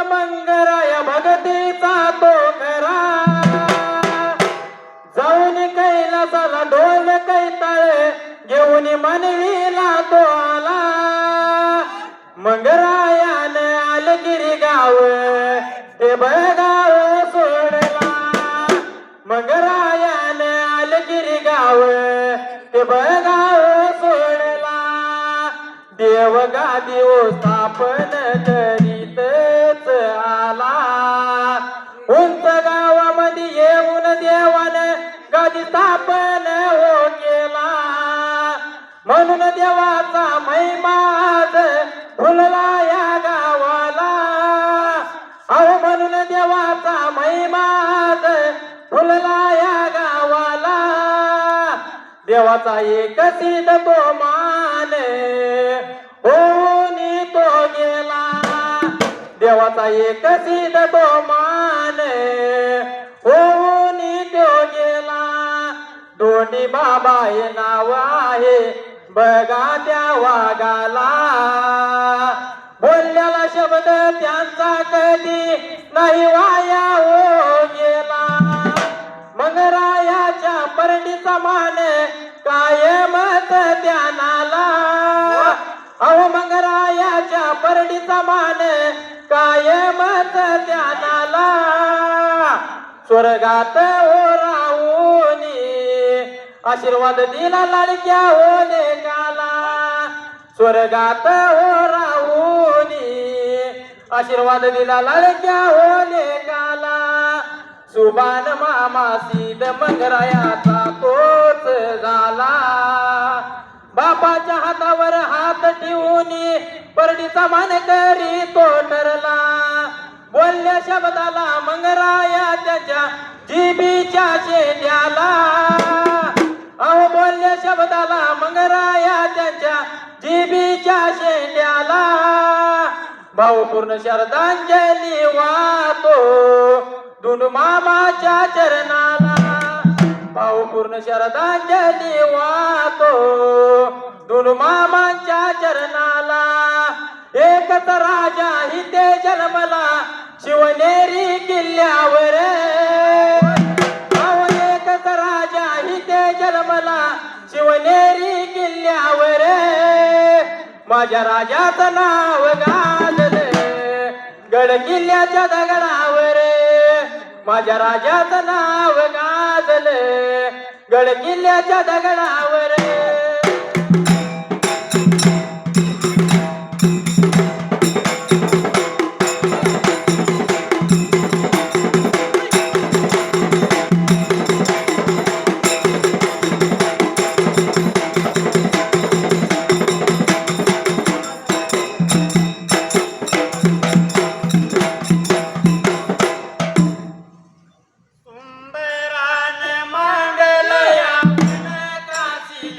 मंगराय भगतीचा तो खरा जाऊन कैलासाला ढोल कैताळे घेऊन मनवीला तो आला मंगरायाने आलगिरी गाव ते बळगाव सोडला मंगरायाने आलगिरी गाव ते बळगाव सोडला देव गादी स्थापन करीतच आला उंच गावामध्ये येऊन देवाने गादी स्थापन हो केला म्हणून देवाचा महिमा आज फुलला या गावाला अहो म्हणून देवाचा महिमा आज फुलला या गावाला देवाचा एक सिद्ध तो मान होऊन तो गेला देवाचा एक सिद्ध तो मान होऊन तो गेला दोन्ही बाबा हे नाव आहे बघा त्या वाघाला बोललेला शब्द त्यांचा कधी नाही वाया हो गेला मंगरायाच्या परडीचा मान कायमच ध्यानाला अहो मंगरायाच्या परडीचा मान कायमच ध्यानाला स्वर्गात हो राहुनी आशीर्वाद दिला लाडक्या हो लेकाला स्वर्गात हो राहुनी आशीर्वाद दिला लाडक्या हो लेकाला सुभान मामा सीद मंगरायाचा तोच झाला बापाच्या हातावर हात ठेवून परडीचा मान करी तो ठरला बोलल्या शब्दाला मंगराया त्याच्या जिबीच्या शेंड्याला अहो बोलल्या शब्दाला मंगराया त्याच्या जिबीच्या शेंड्याला भावपूर्ण श्रद्धांजली वाहतो दुनु मामाच्या चरणाला भावपूर्ण श्रद्धांजली वाहतो दुनु मामाच्या चरणाला एकच राजा इथे जन्मला शिवनेरी किल्ल्यावर एकच राजा इथे जन्मला शिवनेरी किल्ल्यावर माझ्या राजाचं नाव गाजले गड किल्ल्याच्या दगडावर माझ्या राजाचं नाव गाजले गड किल्ल्याच्या दगडावर सुंदरान मंगलया काशी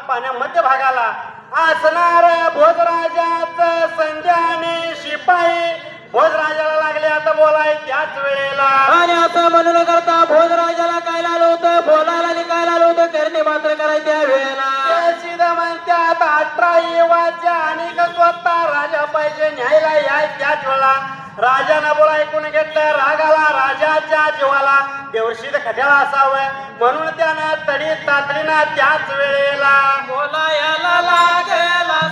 पाण्या मध्यभागाला असणार भोजराजाच संध्याने शिपाई भोजराजाला लागले आता बोलाय त्याच वेळेला आणि असं म्हणून करता भोजराजाला काय आलं होतं बोलायला निघायला आलं होतं करणे मात्र करायचं त्या वेळेला सीधा म्हणतात 18 येवाच्या आणि स्वतः राजा पाहिजे न्यायला याय त्याच वेळेला राजानं बोला ऐकून घेतलं रागाला राजाच्या जीवाला देवर्षी खट्याला असावं म्हणून त्यानं तडी तातडीनं त्याच वेळेला बोलायला लागेला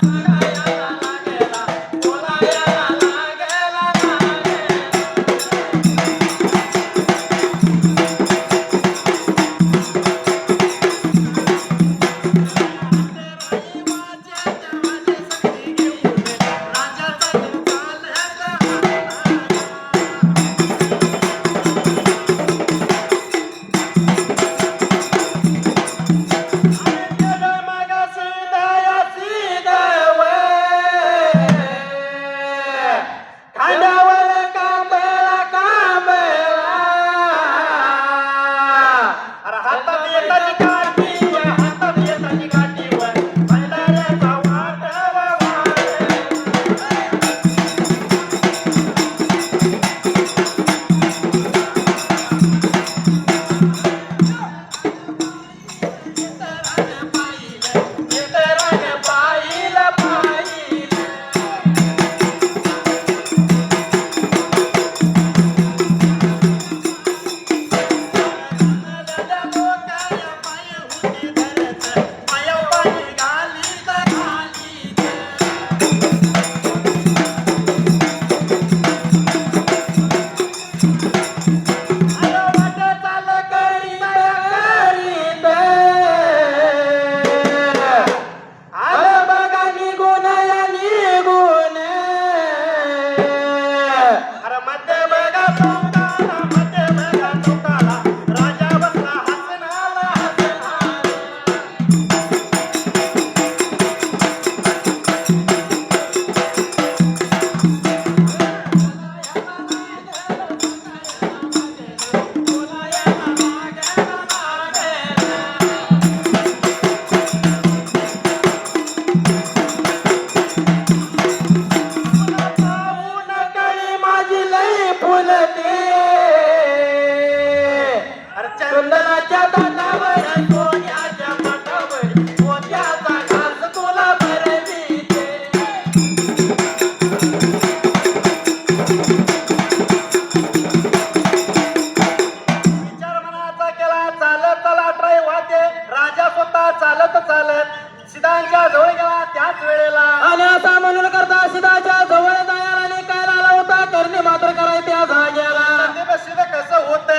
सीतांच्या जवळ गेला त्याच वेळेला आणि असा म्हणून करता सीताच्या जवळ जायला निघायला आला होता करणे मात्र कराय त्या जाग्याला सीध कसं होत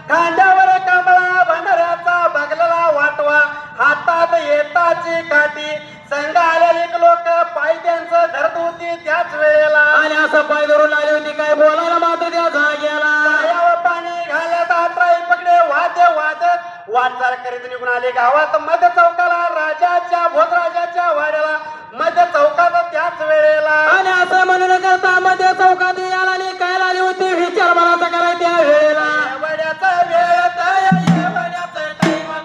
खांद्यावर कमळा भंडाऱ्याचा बगलेला वाटवा हातात येताची काठी संघ आलेले लोक पाय त्यांचं धरत होती त्याच वेळेला आणि असं पाय धरून आली होती काय बोलायला मात्र त्या जाग्याला पायावर पाणी घालत आत्राई पकडे वाद्य वाजत वाटचाल करीत निघून आले गावात मध्य चौकाला राजाच्या भोजराजाच्या वाड्याला मध्य चौकात त्याच वेळेला आणि असं म्हणून करता मध्य चौकात याला निघायला आली होती विचार मनाचा कराय त्या वेळेला वड्याचा वेळ वड्याचा टाइम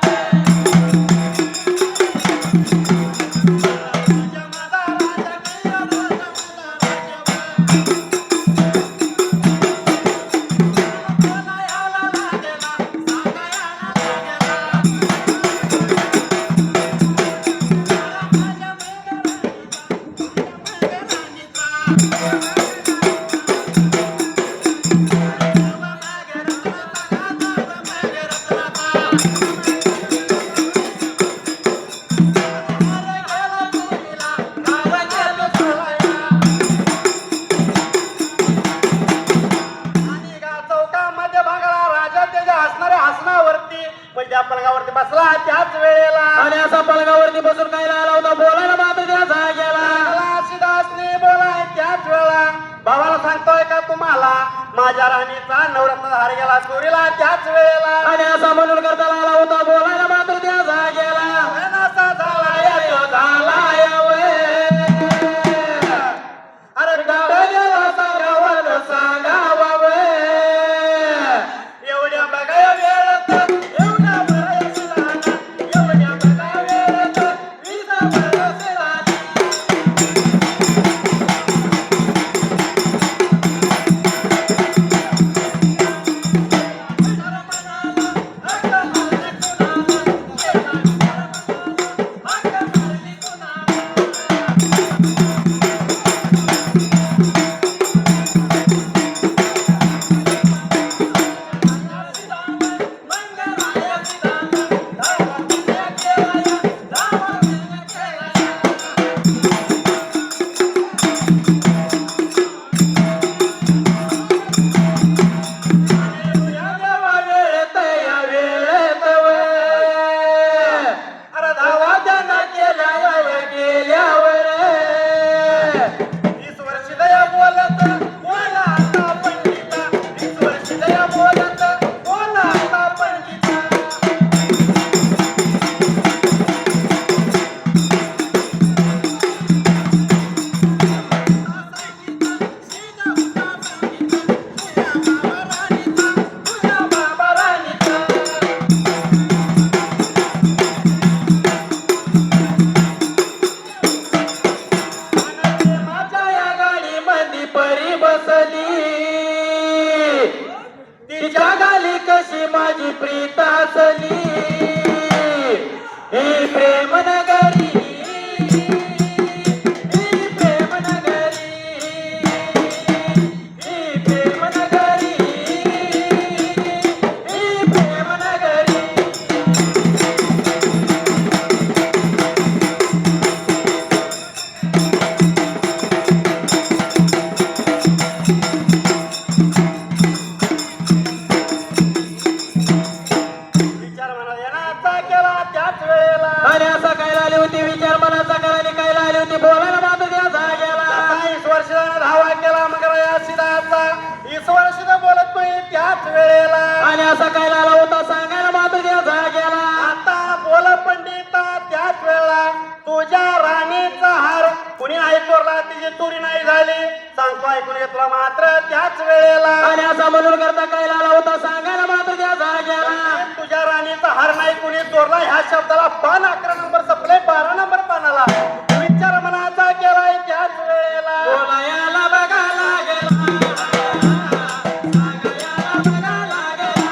पलंगावरती बसला त्याच वेळेला आणि असा पलंगावरती बसून काय आला होता बोलायला मात्र त्या जाग्याला सीतासने बोलाय त्याच वेळेला भावाला सांगतोय का तुम्हाला माझ्या राणीचा नवरत्न हार गेला चोरीला त्याच वेळेला आणि असा म्हणून करता आला होता बोलायला मात्र त्या जाग्याला असा झाला तो झालाय अरे गावाला सांगावं सांगावं एवढ्या बघाय वेळ एवढ्या बघाय एवढ्या बघाय वेळ वेळेला आणि असा काय लाला होता सांगायला मात्र त्या जाग्याला आता बोल पंडिता त्याच वेळेला तुझ्या राणीचा हार कुणी नाही चोरला तिची चोरी नाही झाली सांगतो ऐकून घेतला मात्र त्याच वेळेला आणि असा म्हणून करता काय लाला होता सांगायला मात्र त्या जाग्याला तुझ्या राणीचा हार नाही कुणी चोरला ह्या शब्दाला पान 11 नंबर संपले 12 नंबर पानाला विचार मनाचा केलाय त्याच वेळेला बोलायला बघा लागेला सांगायला बघा लागेला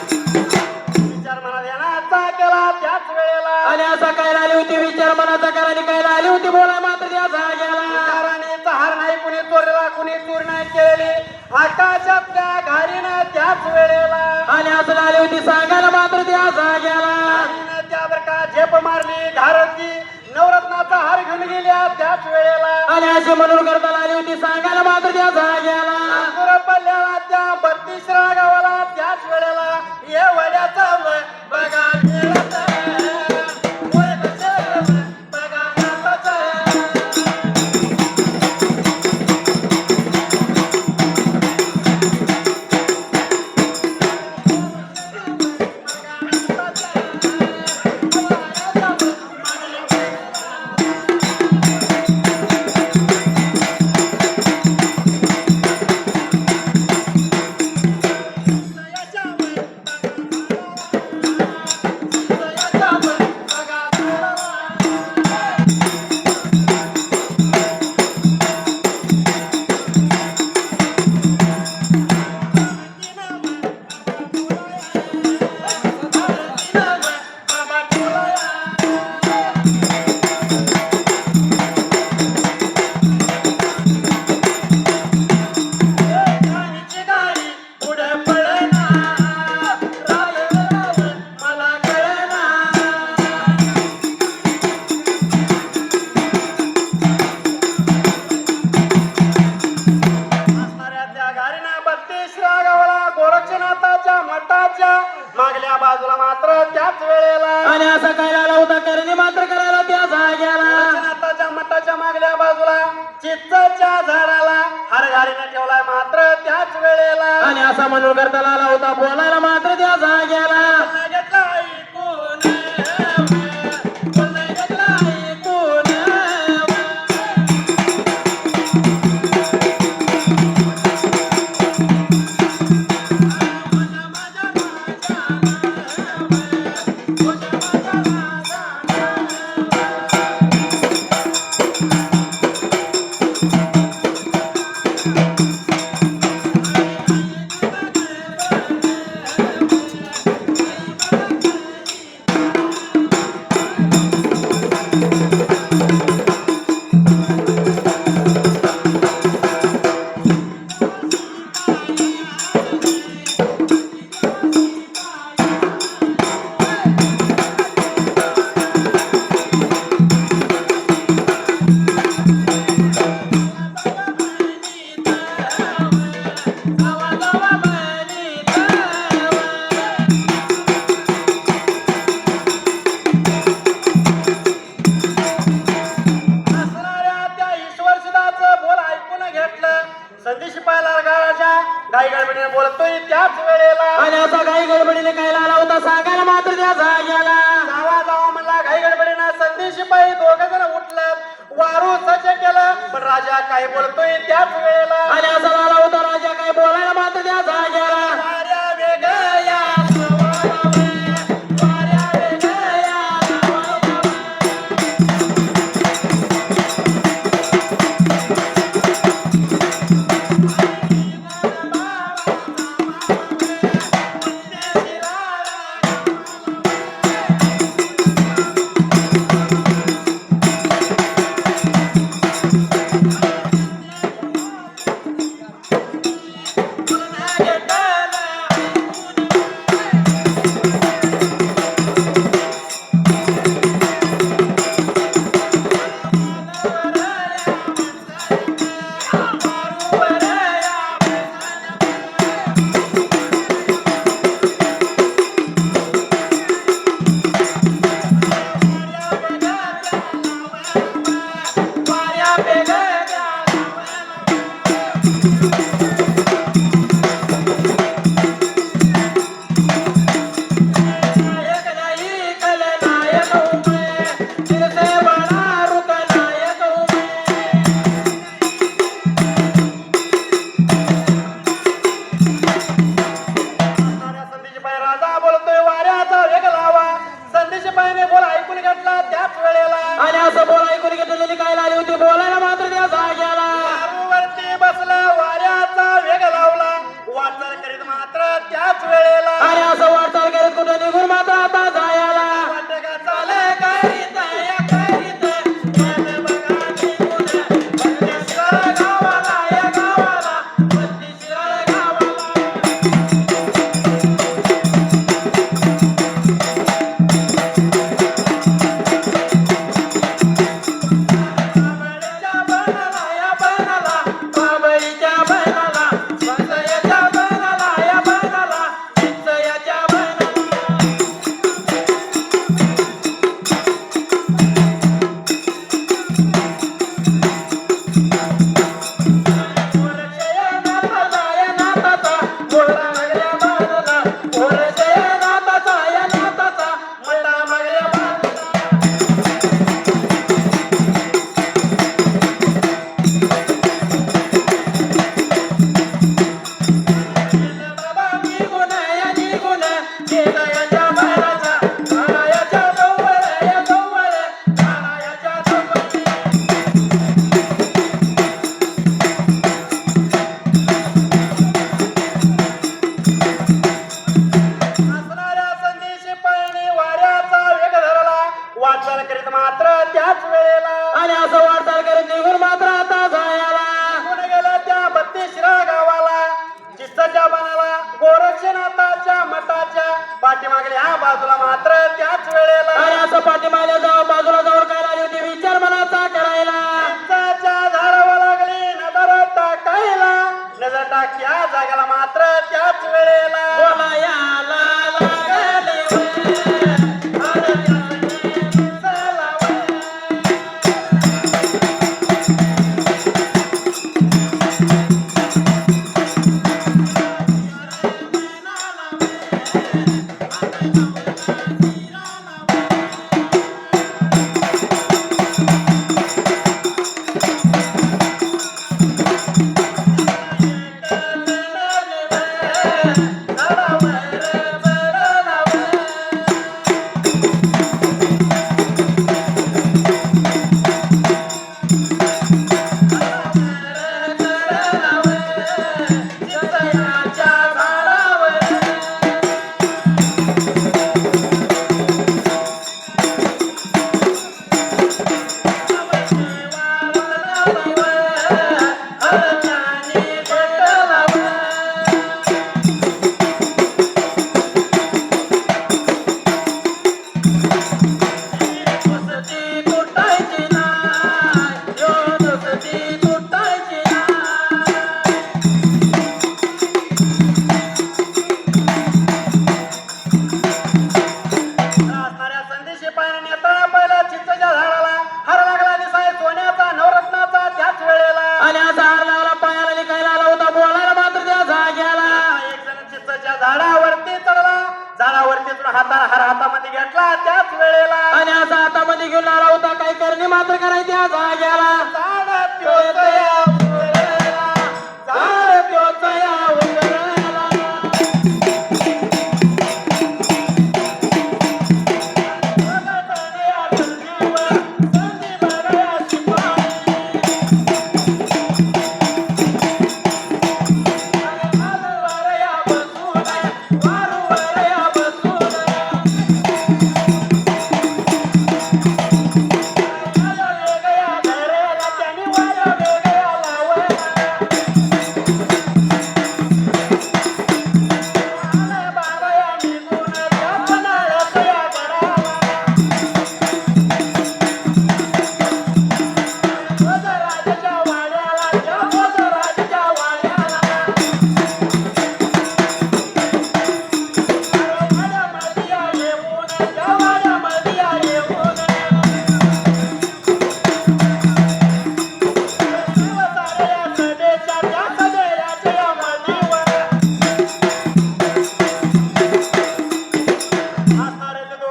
विचार मनात येण्याचा केला त्याच वेळेला आणि असा काय आली होती विचार मनाचा करायला काय आली होती बोलाय मात्र त्या जाग्याला राणीचा हार नाही कुणी चोरला कुणी चोरी नाही केली आकाशातल्या घारीनं त्याच वेळेला आणि असं आली होती सांगायला मात्र त्या जाग्याला घारीनं त्यावर का झेप मारली घारती नवरत्नाचा हार घेऊन गेल्या त्याच वेळेला आणि अशी म्हणून करता आली होती सांगायला मात्र त्या जाग्याला नागपूर पल्ल्याला त्या 32 गावाला त्याच वेळेला ये वड्याचा बघा खेळाचा. वय कसे बघा नाचाचा. मागल्या बाजूला मात्र त्याच वेळेला आणि असा काय आला होता करणे मात्र करायला त्या जाग्याला नाथाच्या मठाच्या मागल्या बाजूला चित्ताच्या झाडाला हरघारीने ठेवलाय मात्र त्याच वेळेला आणि असा म्हणून करता आला होता बोलायला मात्र त्या जाग्याला घेतला ऐकून घेतला ऐकून बोलतोय त्याच वेळेला आणि असा काही गडबडीने काय आला होता सांगायला मात्र त्या जाग्याला जावा जावा म्हणला घाई गडबडीनं संधी शिपाई दोघं जण उठलं वारू सज्ज केलं पण राजा काय बोलतोय त्याच वेळेला आणि असा झाला होता राजा काय बोलायला मात्र त्या जाग्याला वाऱ्या वेगळ्या वाऱ्या वेगळ्या राजा बोलतोय वाऱ्याचा वेग लावा संदेश पाहिजे बोल ऐकून घेतला त्याच वेळेला आणि असं बोल ऐकून घेतलेली काय आली होती बोलायला मात्र त्या जाग्याला वरती बसला वाऱ्याचा वेग लावला वाटचाल करीत मात्र त्याच वेळेला आणि असं वाटचाल करत कुठे निघून मात्र आता जायला वाटका चाले करीत या करीत मन बघा निघून बत्तीसर गावाला या गावाला बत्तीसर गावाला बाबळीच्या बनाला या बनाला बाबळीच्या बनाला बसयाच्या बनाला या बनाला चिंचयाच्या बनाला पोरशया नाताचा या नाताचा मोठा मागल्या बाजूला पोरशया नाताचा या नाताचा मोठा मागल्या बाजूला बाबा निघून या निघून केदयाच्या बाळाचा काळायाच्या जवळ या जवळ काळायाच्या जवळ असणाऱ्या संदेशी पायने वाऱ्याचा वेग धरला वाटचाल करीत मात्र त्याच वेळेला आणि असं वाटचाल करत निघून मात्र आता जायला निघून गेला त्या बत्तीसरा गावाला चिस्साच्या बनाला गोरक्षनाथाच्या मठाच्या पाठीमागल्या बाजूला मात्र त्याच वेळेला आणि असं पाठीमागे जाऊन बाजूला जाऊन काय आली होती विचार मनाचा करायला चिंचाच्या झाडावर लागली नजर टाकायला नजर टाक्या जागाला मात्र त्याच वेळेला बोलायला लागली वे. अरे चला वे. नडा वे रे वे. भेटला त्याच वेळेला आणि असा हातामध्ये घेऊन आला होता काही करणे मात्र करायची त्या जाग्याला झाड त्योच या उंबऱ्याला, झाड त्योच या उंबऱ्याला. या संधीवर, संधीवर या शिपाई. वारूवर या बसून, वारूवर या बसून.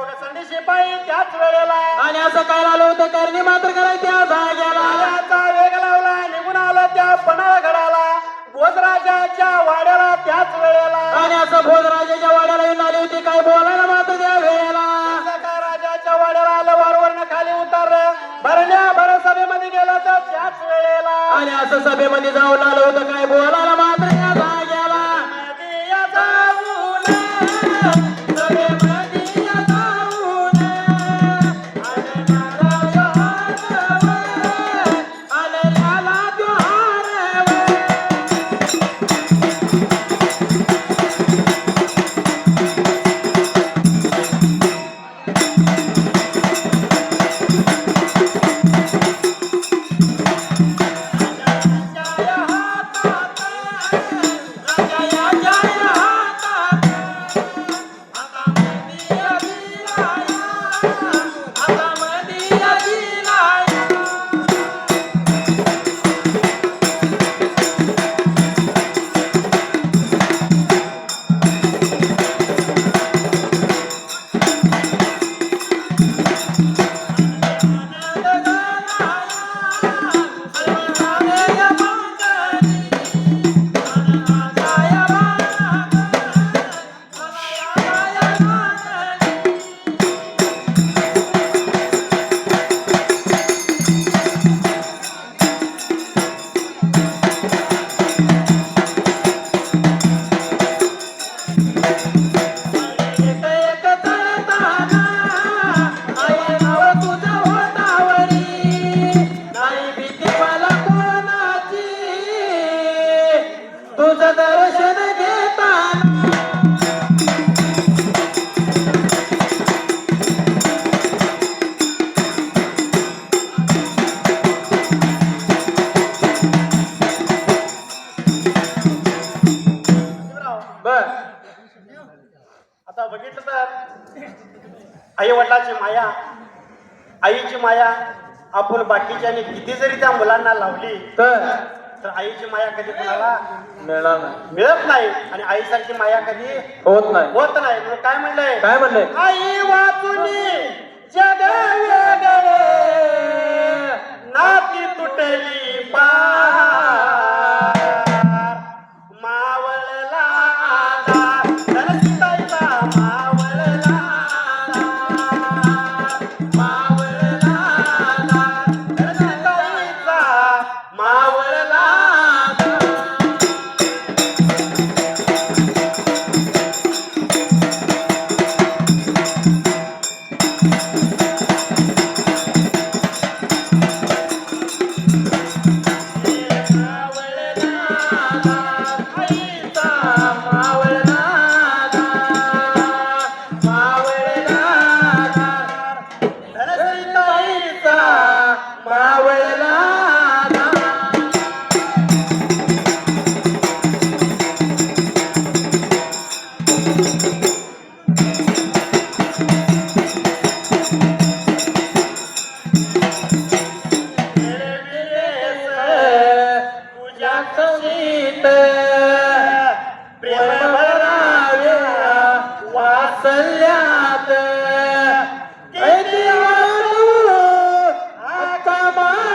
त्याच वेळेला आणि असं काय आलं होतं करणे मात्र करायची त्या जाग्याला राजाचा वेग लावला निघून आला त्या पन्हाळगडाला भोजराजाच्या वाड्याला त्याच वेळेला आणि असं भोजराजाच्या वाड्याला येऊन आली होती काय बोलायला मात्र त्या वेळेला का राजाच्या वाड्याला आलं वारवरनं खाली उतरलं भरण्या भर सभेमध्ये गेलं तर त्याच वेळेला आणि असं सभेमध्ये जाऊन आलं होतं काय बोलायला मात्र त्या जाग्याला नदिया जाऊन सभेमध्ये जाऊन आलेल्याला त्यो हारवं. तुझं दर्शन घेताना बर आता बघितलं तर आई वडिलाची माया आईची माया आपण बाकीच्याने किती जरी त्या मुलांना लावली तर आईची माया कधी कुणाला मिळणार नाही मिळत नाही आणि आईसारखी माया कधी होत नाही होत नाही म्हणून काय म्हणलंय काय म्हणले आई वाचुनी जग वेगळे नाती तुटली पार मावळला धनसुताईचा मावळला मावळला धनसुताईचा मावळला प्रेम भरावे वात्सल्यात मान